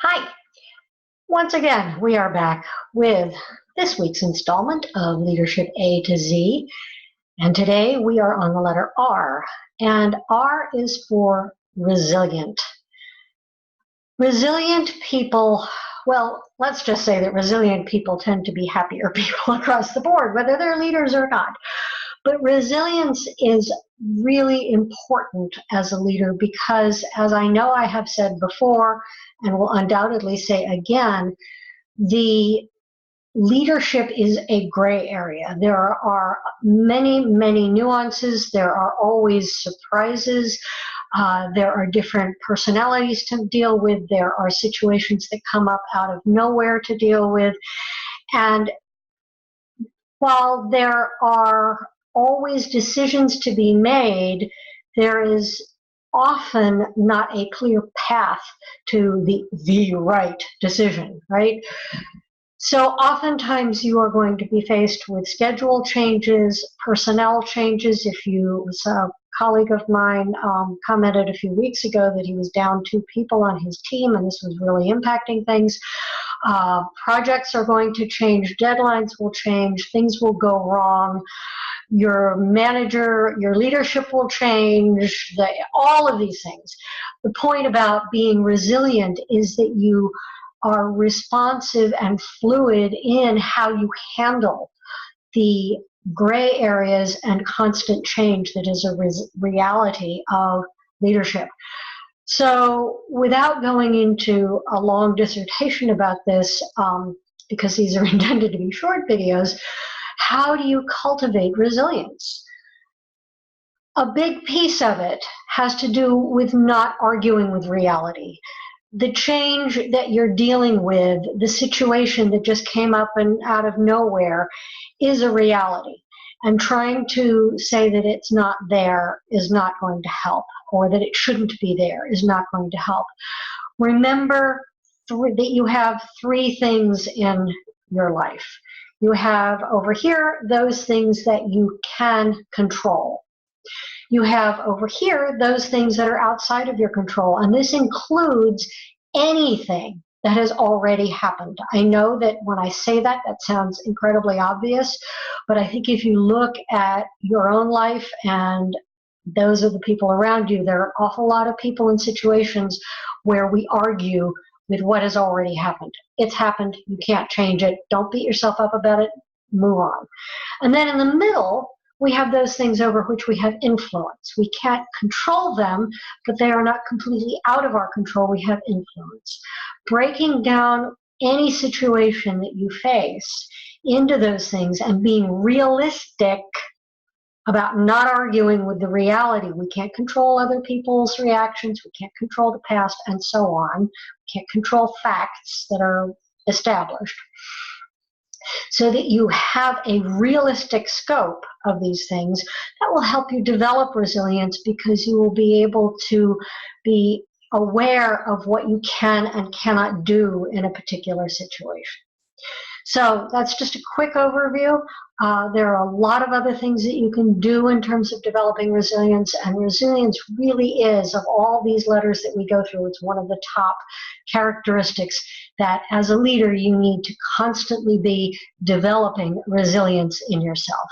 Hi, once again, we are back with this week's installment of Leadership A to Z. And today we are on the letter R, and R is for resilient. Resilient people, well, let's just say that resilient people tend to be happier people across the board, whether they're leaders or not. But resilience is really important as a leader because, as I know I have said before, and will undoubtedly say again, the leadership is a gray area. There are many, many nuances. There are always surprises. There are different personalities to deal with. There are situations that come up out of nowhere to deal with. And while there are always decisions to be made, there is often not a clear path to the right decision, right? So oftentimes you are going to be faced with schedule changes, personnel changes. A colleague of mine commented a few weeks ago that he was down 2 people on his team, and this was really impacting things. Projects are going to change, deadlines will change, things will go wrong. Your manager, your leadership will change, all of these things. The point about being resilient is that you are responsive and fluid in how you handle the gray areas and constant change that is a reality of leadership. So without going into a long dissertation about this, because these are intended to be short videos, how do you cultivate resilience? A big piece of it has to do with not arguing with reality. The change that you're dealing with, the situation that just came up and out of nowhere, is a reality. And trying to say that it's not there is not going to help, or that it shouldn't be there is not going to help. Remember that you have 3 things in your life. You have over here those things that you can control. You have over here those things that are outside of your control, and this includes anything that has already happened. I know that when I say that, that sounds incredibly obvious, but I think if you look at your own life and those of the people around you, there are an awful lot of people in situations where we argue with what has already happened. It's happened, you can't change it, don't beat yourself up about it, move on. And then in the middle, we have those things over which we have influence. We can't control them, but they are not completely out of our control. We have influence. Breaking down any situation that you face into those things and being realistic about not arguing with the reality. We can't control other people's reactions. We can't control the past, and so on. We can't control facts that are established. So that you have a realistic scope of these things, that will help you develop resilience, because you will be able to be aware of what you can and cannot do in a particular situation. So that's just a quick overview. There are a lot of other things that you can do in terms of developing resilience, and resilience really is, of all these letters that we go through, it's one of the top characteristics that as a leader you need to constantly be developing resilience in yourself.